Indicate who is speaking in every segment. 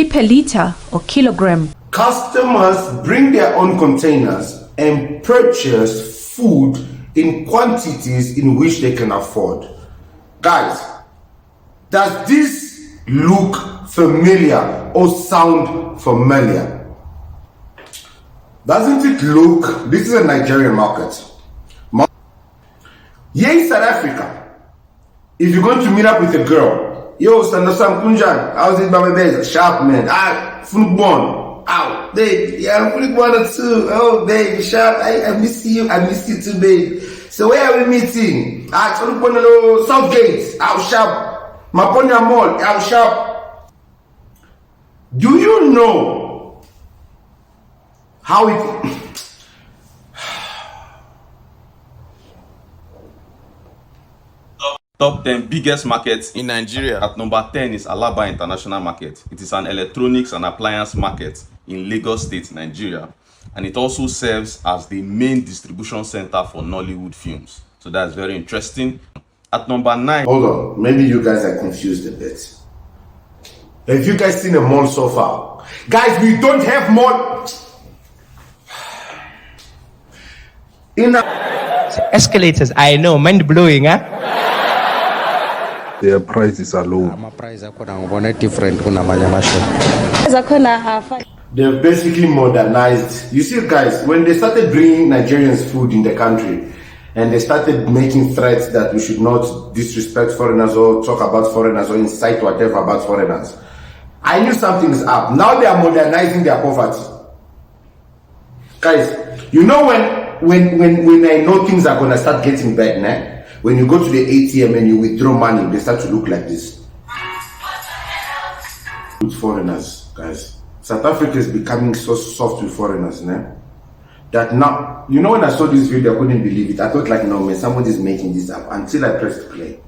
Speaker 1: pay per litre or kilogram.
Speaker 2: Customers bring their own containers and purchase food in quantities in which they can afford. Guys, does this look familiar or sound familiar? Doesn't it look, this is a Nigerian market. Here in South Africa, if you're going to meet up with a girl, yo, Sanasam Kunjan, how's it, Baba Bez? Sharp, man. Funukbon. Ow, babe. Yeah, Funukbon too. Oh, babe, sharp. I miss you. I miss you too, babe. So where are we meeting? Funukbon, Southgate. Ow, sharp. Maponya Mall. Ow, sharp. Do you know how it...
Speaker 3: Top 10 biggest markets in Nigeria. At number 10 is Alaba International Market. It is an electronics and appliance market in Lagos State, Nigeria. And it also serves as the main distribution center for Nollywood films. So that's very interesting. At number 9...
Speaker 2: Hold on, maybe you guys are confused a bit. Have you guys seen a mall so far? Guys, we don't have mall...
Speaker 4: Escalators, I know, mind blowing, huh?
Speaker 5: Their prices are low.
Speaker 2: They've basically modernized. You see, guys, when they started bringing Nigerians food in the country and they started making threats that we should not disrespect foreigners or talk about foreigners or incite whatever about foreigners, I knew something's up. Now they are modernizing their poverty. Guys, you know when I know things are gonna start getting bad, nah? When you go to the ATM and you withdraw money, they start to look like this. With foreigners, guys. South Africa is becoming so soft with foreigners, nah? That now, you know, when I saw this video, I couldn't believe it. I thought like, no man, somebody's making this up until I pressed play.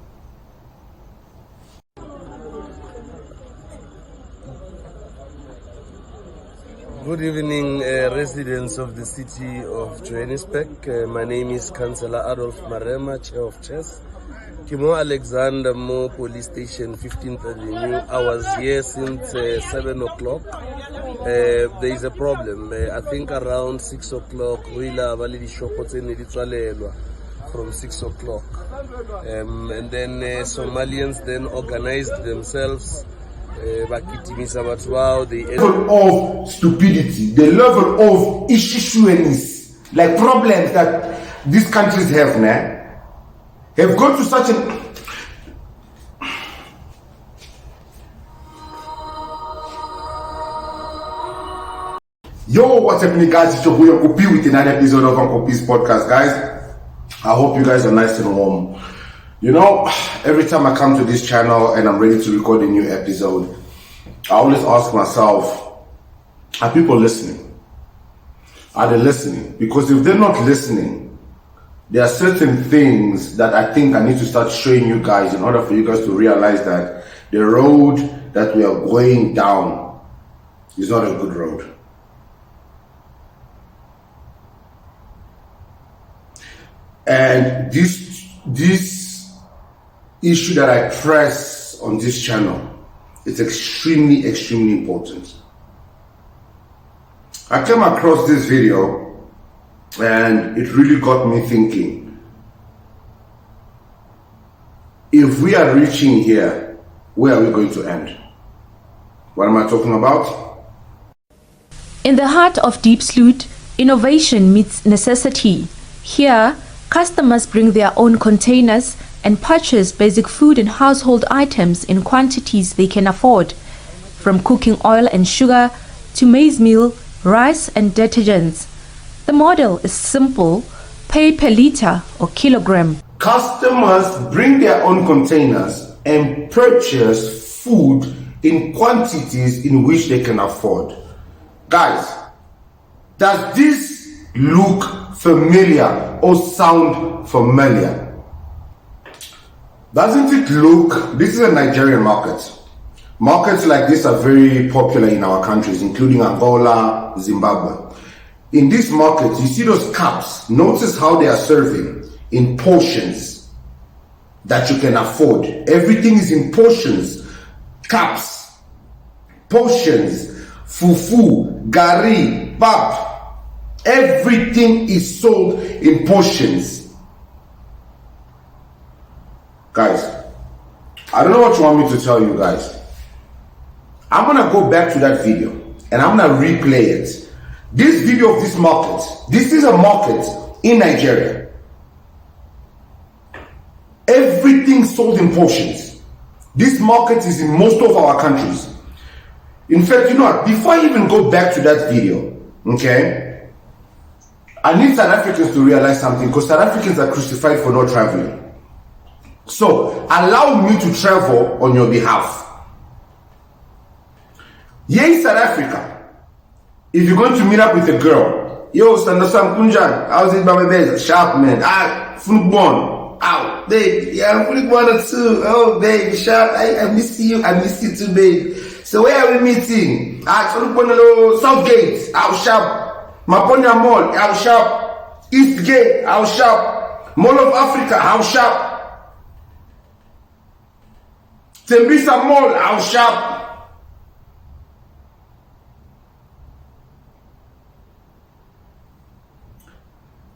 Speaker 6: Good evening, residents of the city of Johannesburg. My name is Councillor Adolf Marema, Chair of Chess. Kimo Alexander Mo Police Station, 15th Avenue. I was here since 7 o'clock. There is a problem. I think around 6 o'clock, from 6 o'clock. And then Somalians then organized themselves. The
Speaker 2: level of stupidity, the level of issues, like problems that these countries have, have gone to such an... Yo, what's happening, guys? It's your boy Uncle P with another episode of Uncle P's podcast, guys. I hope you guys are nice and warm. You know, every time I come to this channel and I'm ready to record a new episode, I always ask myself, are people listening? Are they listening? Because if they're not listening, there are certain things that I think I need to start showing you guys in order for you guys to realize that the road that we are going down is not a good road. And this issue that I press on this channel is extremely, extremely important. I came across this video and it really got me thinking. If we are reaching here, where are we going to end? What am I talking about?
Speaker 1: In the heart of Deep Sloot, innovation meets necessity. Here, customers bring their own containers and purchase basic food and household items in quantities they can afford, from cooking oil and sugar to maize meal, rice and detergents. The model is simple, pay per litre or kilogram.
Speaker 2: Customers bring their own containers and purchase food in quantities in which they can afford. Guys, does this look familiar or sound familiar? Doesn't it look, this is a Nigerian market. Markets like this are very popular in our countries, including Angola, Zimbabwe. In this market, you see those cups. Notice how they are serving in portions that you can afford. Everything is in portions. Cups, portions, fufu, gari, pap. Everything is sold in portions. Guys, I don't know what you want me to tell you guys. I'm gonna go back to that video and I'm gonna replay it. This video of this market, this is a market in Nigeria. Everything sold in portions. This market is in most of our countries. In fact, you know what, before I even go back to that video, okay, I need South Africans to realize something, because South Africans are crucified for not traveling. So allow me to travel on your behalf. Here in South Africa, if you're going to meet up with a girl, yo, Sandosam Kunjan, how's it, baby? Sharp, man. Football. Ow, babe. Yeah, football too. Oh, babe, sharp. I miss you. I miss you too, babe. So where are we meeting? Southgate. Ow, sharp. Maponya Mall. Ow, sharp. Eastgate. Ow, sharp. Mall of Africa. Ow, sharp. Tembisa Mall. Ow, sharp.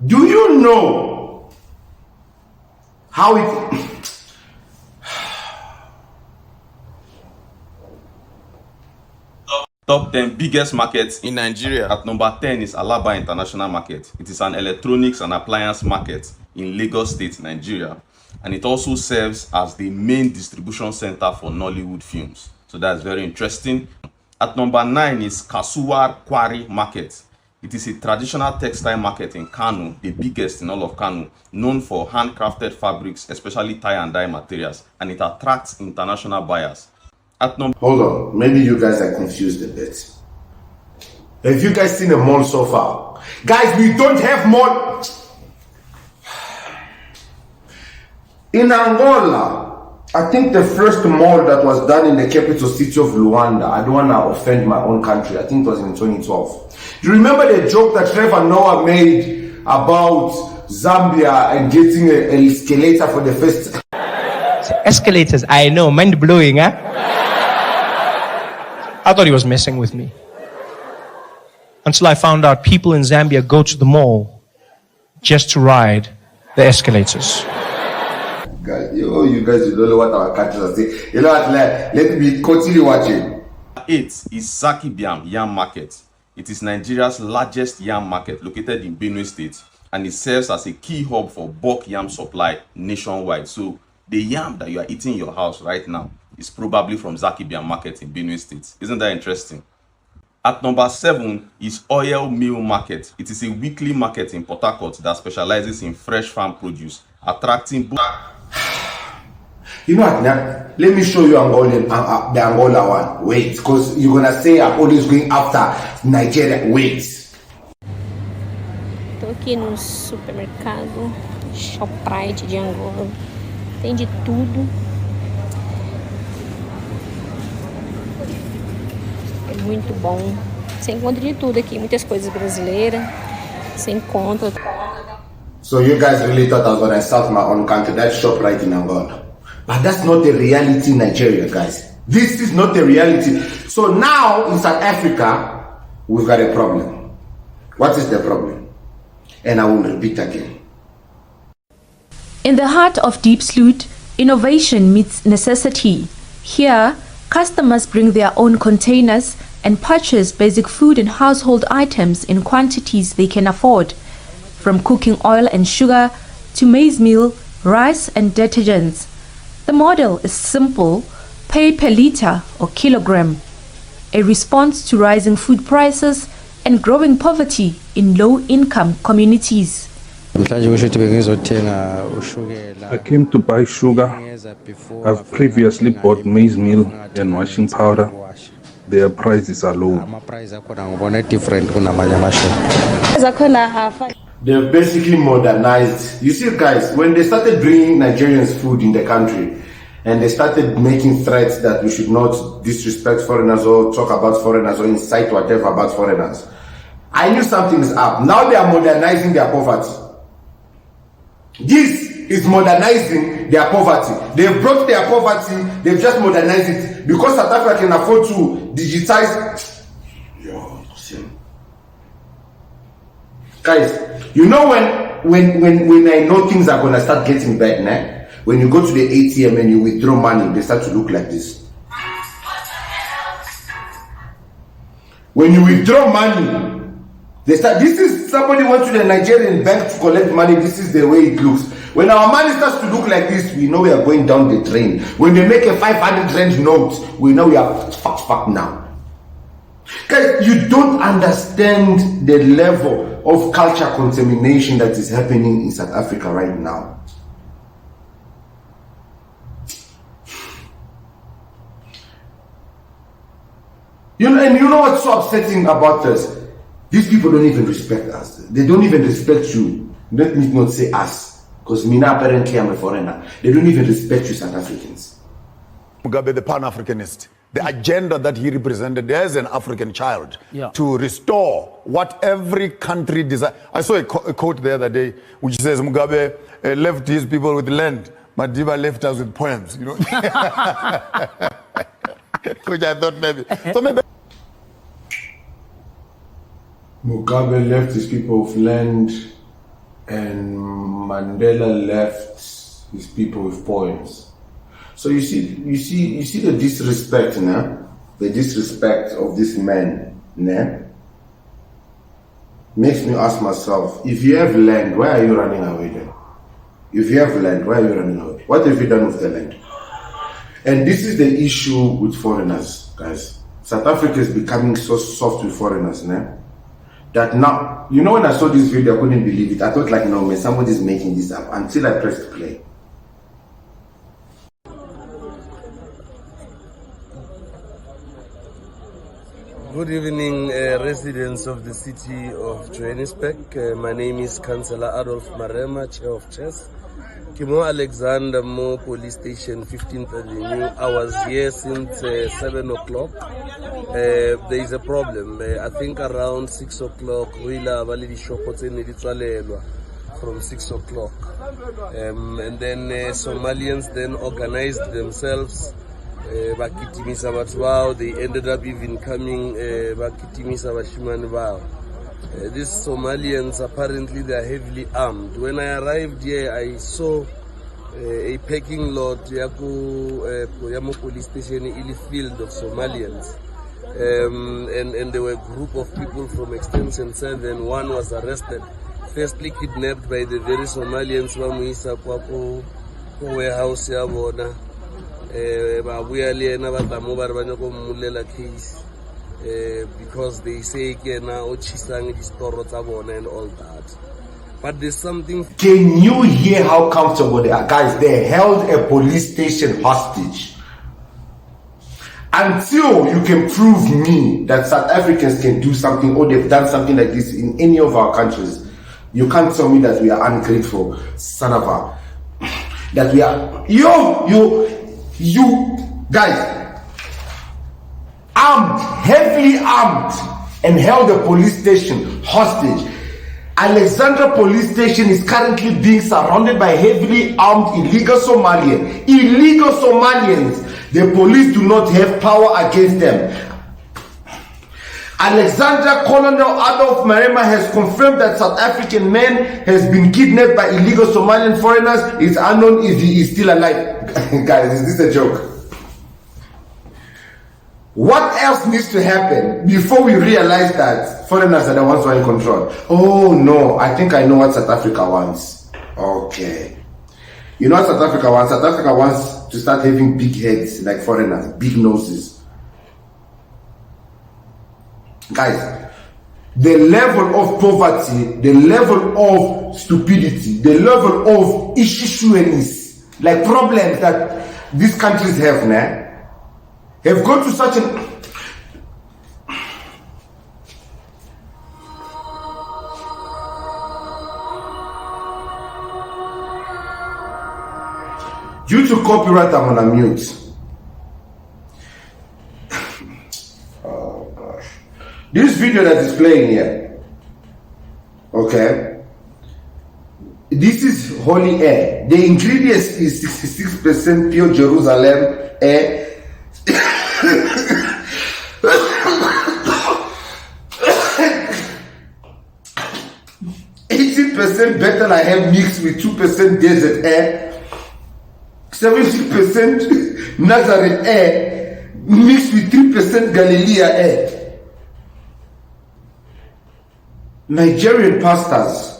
Speaker 2: Do you know how it...
Speaker 3: Top 10 biggest markets in Nigeria. At number 10 is Alaba International Market. It is an electronics and appliance market in Lagos State, Nigeria. And it also serves as the main distribution center for Nollywood films. So that's very interesting. At number 9 is Kasuwar Quarry Market. It is a traditional textile market in Kano, the biggest in all of Kano, known for handcrafted fabrics, especially tie and dye materials, and it attracts international buyers.
Speaker 2: Hold on, maybe you guys are confused a bit. Have you guys seen a mall so far? Guys, we don't have mall. In Angola, I think the first mall that was done in the capital city of Luanda, I don't want to offend my own country, I think it was in 2012. Do you remember the joke that Trevor Noah made about Zambia and getting an escalator for the first...
Speaker 4: Escalators, I know, mind blowing, huh? I thought he was messing with me. Until I found out people in Zambia go to the mall just to ride the escalators.
Speaker 2: Guys, you guys, you don't know what our countries are saying. You know what, let me continue watching.
Speaker 3: 8 is Zaki Biam Yam Market. It is Nigeria's largest yam market located in Benue State, and it serves as a key hub for bulk yam supply nationwide. So the yam that you are eating in your house right now is probably from Zaki Biam Market in Benue State. Isn't that interesting? At number 7 is Oil Mill Market. It is a weekly market in Port Harcourt that specializes in fresh farm produce, attracting...
Speaker 2: You know what, now, let me show you the Angola one. Wait, because you're going to say I'm always going after Nigeria. Wait.
Speaker 7: Tô aqui no supermercado Shoprite de Angola. Tem de tudo. É muito bom. Você encontra de tudo aqui. Muitas coisas brasileiras. Você encontra.
Speaker 2: So you guys really thought I was going to insult my own country. That Shoprite in Angola. But that's not the reality in Nigeria, guys. This is not the reality. So now in South Africa, we've got a problem. What is the problem? And I will repeat again.
Speaker 1: In the heart of Deep Sloot, innovation meets necessity. Here, customers bring their own containers and purchase basic food and household items in quantities they can afford, from cooking oil and sugar to maize meal, rice and detergents. The model is simple, pay per litre or kilogram, a response to rising food prices and growing poverty in low-income communities.
Speaker 5: I came to buy sugar. I've previously bought maize meal and washing powder. Their prices are low.
Speaker 2: They've basically modernized. You see, guys, when they started bringing Nigerians food in the country and they started making threats that we should not disrespect foreigners or talk about foreigners or incite whatever about foreigners, I knew something is up. Now they are modernizing their poverty. This is modernizing their poverty. They've brought their poverty, they've just modernized it. Because South Africa can afford to digitize. Guys, you know when I know things are gonna start getting bad, nah? When you go to the ATM and you withdraw money, they start to look like this. When you withdraw money, they start. This is somebody went to the Nigerian bank to collect money. This is the way it looks. When our money starts to look like this, we know we are going down the drain. When they make a 500 rand note, we know we are fucked now. Guys, you don't understand the level of culture contamination that is happening in South Africa right now. You know, and you know what's so upsetting about this? These people don't even respect us. They don't even respect you. Let me not say us, because me now apparently I'm a foreigner. They don't even respect you, South Africans.
Speaker 8: Mugabe, the Pan-Africanist, the agenda that he represented as an African child, to restore what every country desires. I saw a quote the other day which says Mugabe left his people with land, Madiba left us with poems. You know, which I thought maybe. So maybe
Speaker 2: Mugabe left his people with land, and Mandela left his people with poems. So you see the disrespect, nah? The disrespect of this man, nah? Makes me ask myself, if you have land, why are you running away then? If you have land, why are you running away? What have you done with the land? And this is the issue with foreigners, guys. South Africa is becoming so soft with foreigners, nah? That now, you know, when I saw this video, I couldn't believe it. I thought like, no man, somebody's making this up, until I pressed play.
Speaker 6: Good evening, residents of the city of Johannesburg. My name is Councillor Adolf Marema, Chair of Chess. Kimo Alexander Mo Police Station, 15th Avenue. I was here since 7 o'clock. There is a problem. I think around 6 o'clock, from 6 o'clock. And then Somalians then organized themselves. They ended up even coming these Somalians, apparently they are heavily armed. When I arrived here, I saw a parking lot, Yamo police station, in field of Somalians. And there were a group of people from Extension 7. One was arrested, firstly kidnapped by the very Somalians, warehouse yabona. Because they say and all that. But there's something.
Speaker 2: Can you hear how comfortable they are? Guys, they held a police station hostage. Until you can prove me that South Africans can do something, or they've done something like this in any of our countries, you can't tell me that we are ungrateful, son of a. That we are. You guys, armed, heavily armed, and held a police station hostage. Alexandra police station is currently being surrounded by heavily armed illegal Somalians. Illegal Somalians. The police do not have power against them. Alexandra Colonel Adolf Marema has confirmed that South African man has been kidnapped by illegal Somalian foreigners. It's unknown if he is still alive. Guys, is this a joke? What else needs to happen before we realize that foreigners are the ones who are in control? Oh no, I think I know what South Africa wants. Okay. You know what South Africa wants? South Africa wants to start having big heads like foreigners, big noses. Guys, the level of poverty, the level of stupidity, the level of issues, like problems that these countries have now, have gone to such an... Due to copyright, I'm on a mute. Oh gosh. This video that is playing here, okay, this is holy air. The ingredients is 66% pure Jerusalem air. 18% betel air mixed with 2% desert air. 70% Nazareth air mixed with 3% Galilee air. Nigerian pastors.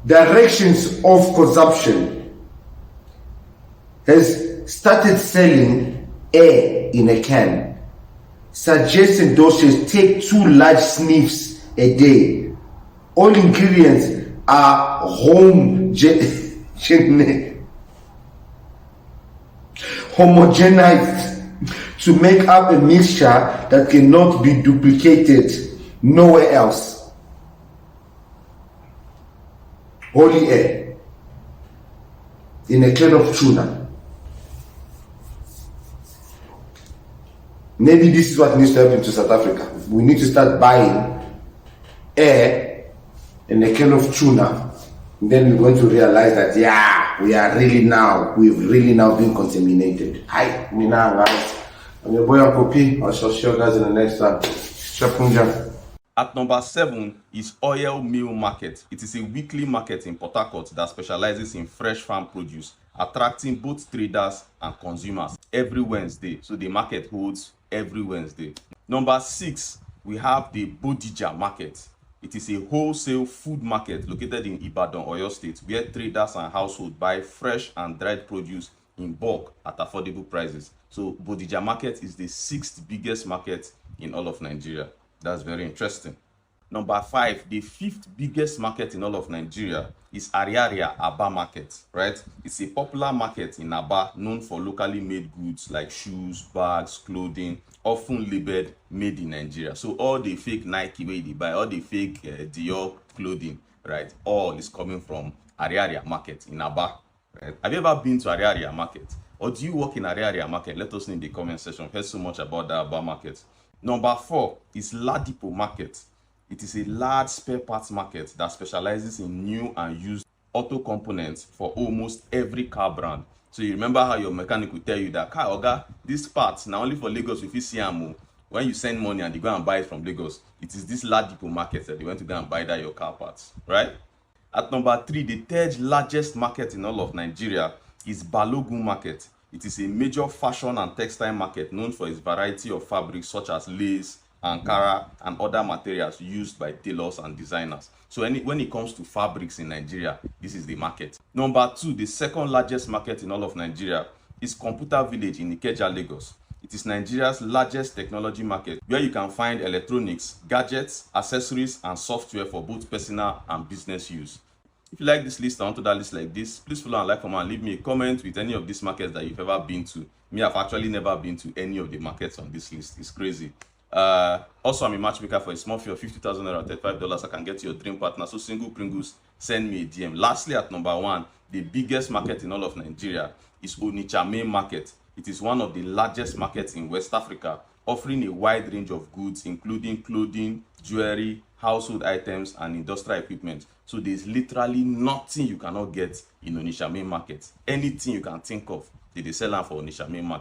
Speaker 2: Directions of consumption has started selling air in a can, suggesting doses take 2 large sniffs a day. All ingredients are homogenized to make up a mixture that cannot be duplicated nowhere else. Holy air in a can of tuna. Maybe this is what needs to happen to South Africa. We need to start buying air in a can of tuna. And then we're going to realize that we've really now been contaminated. Hi, me now guys. I'm your boy Uncle P. I shall show you guys in the next time. Chapunja.
Speaker 3: At number 7 is Oil Mill Market. It is a weekly market in Port Harcourt that specializes in fresh farm produce, attracting both traders and consumers every Wednesday. So the market holds every Wednesday. Number 6, we have the Bodija Market. It is a wholesale food market located in Ibadan, Oyo State, where traders and households buy fresh and dried produce in bulk at affordable prices. So Bodija Market is the 6th biggest market in all of Nigeria. That's very interesting. Number 5, the 5th biggest market in all of Nigeria is Ariaria Aba Market, right? It's a popular market in Aba known for locally made goods like shoes, bags, clothing, often labeled made in Nigeria. So all the fake Nike way they buy, all the fake Dior clothing, right? All is coming from Ariaria Market in Aba. Right? Have you ever been to Ariaria Market? Or do you work in Ariaria Market? Let us know in the comment section. I've heard so much about the Aba Market. Number 4 is Ladipo Market. It is a large spare parts market that specializes in new and used auto components for almost every car brand. So you remember how your mechanic will tell you that, car oga, this part now only for Lagos if you see am. When you send money and they go and buy it from Lagos, it is this Ladipo Market that they went to go and buy that your car parts, right? At number 3, the 3rd largest market in all of Nigeria is Balogun Market. It is a major fashion and textile market known for its variety of fabrics such as lace, Ankara, and other materials used by tailors and designers. So when it comes to fabrics in Nigeria, this is the market. Number 2, the 2nd largest market in all of Nigeria is Computer Village in Ikeja, Lagos. It is Nigeria's largest technology market where you can find electronics, gadgets, accessories, and software for both personal and business use. If you like this list and want to that list like this, please follow and like comment and leave me a comment with any of these markets that you've ever been to. Me, I've actually never been to any of the markets on this list. It's crazy. Also, I'm a matchmaker for a small fee of 50,000 naira, $35. I can get your dream partner. So single Pringles, send me a DM. Lastly, at number 1, the biggest market in all of Nigeria is Onitsha Main Market. It is one of the largest markets in West Africa, offering a wide range of goods, including clothing, jewelry, household items, and industrial equipment. So there's literally nothing you cannot get in Onitsha Main Market. Anything you can think of, they sell them for Onitsha Main Market.